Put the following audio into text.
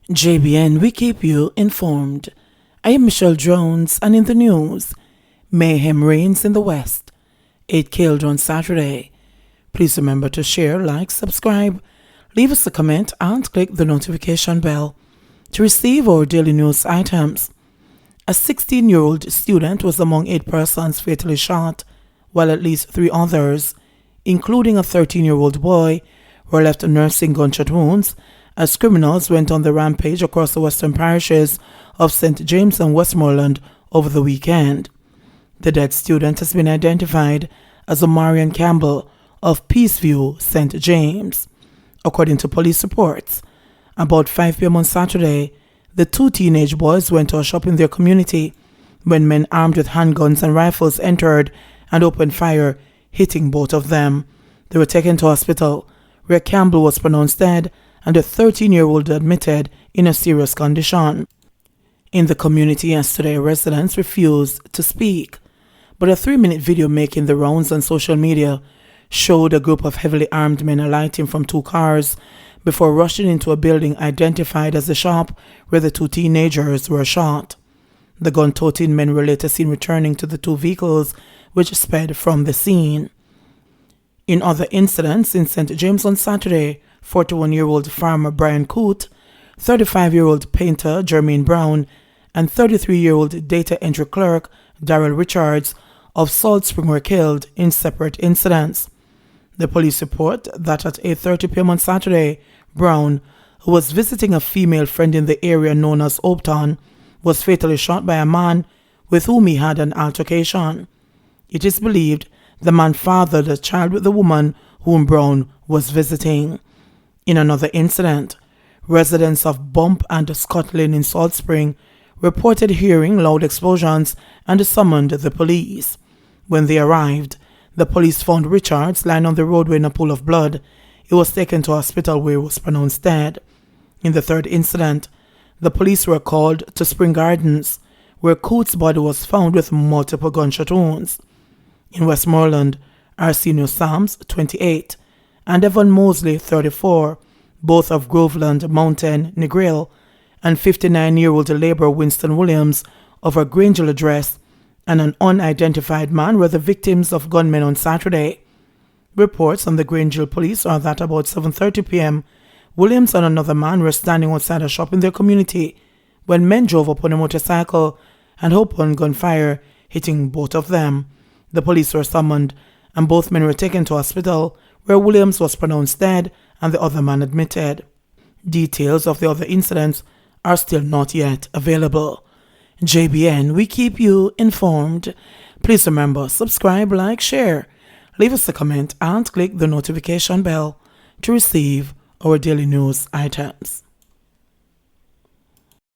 JBN, we keep you informed. I am Michelle Jones, and in the news, mayhem reigns in the West. 8 killed on Saturday. Please remember to share, like, subscribe, leave us a comment, and click the notification bell to receive our daily news items. A 16-year-old student was among 8 persons fatally shot, while at least 3 others, including a 13-year-old boy, were left nursing gunshot wounds as criminals went on the rampage across the western parishes of St. James and Westmoreland over the weekend. The dead student has been identified as Omarion Campbell of Peaceview, St. James. According to police reports, about 5 p.m. on Saturday, the 2 teenage boys went to a shop in their community when men armed with handguns and rifles entered and opened fire, hitting both of them. They were taken to hospital, where Campbell was pronounced dead and a 13-year-old admitted in a serious condition. In the community yesterday, residents refused to speak, but a 3-minute video making the rounds on social media showed a group of heavily armed men alighting from 2 cars before rushing into a building identified as the shop where the 2 teenagers were shot. The gun-toting men were later seen returning to the 2 vehicles, which sped from the scene. In other incidents, in St. James on Saturday, 41-year-old farmer Brian Coote, 35-year-old painter Jermaine Brown, and 33-year-old data entry clerk Darrell Richards of Salt Spring were killed in separate incidents. The police report that at 8:30 p.m. on Saturday, Brown, who was visiting a female friend in the area known as Opetown, was fatally shot by a man with whom he had an altercation. It is believed the man fathered a child with the woman whom Brown was visiting. In another incident, residents of Bump and Scott Lane in Salt Spring reported hearing loud explosions and summoned the police. When they arrived, the police found Richards lying on the roadway in a pool of blood. He was taken to a hospital where he was pronounced dead. In the 3rd incident, the police were called to Spring Gardens, where Coote's body was found with multiple gunshot wounds. In Westmoreland, Arsenio Sams, 28, and Evan Mosley, 34, both of Groveland Mountain, Negril, and 59-year-old laborer Winston Williams of a Grangeville address, and an unidentified man were the victims of gunmen on Saturday. Reports from the Grangeville police are that about 7:30 p.m., Williams and another man were standing outside a shop in their community when men drove up on a motorcycle and opened gunfire, hitting both of them. The police were summoned, and both men were taken to hospital, where Williams was pronounced dead and the other man admitted. Details of the other incidents are still not yet available. JBN, we keep you informed. Please remember, subscribe, like, share, leave us a comment, and click the notification bell to receive our daily news items.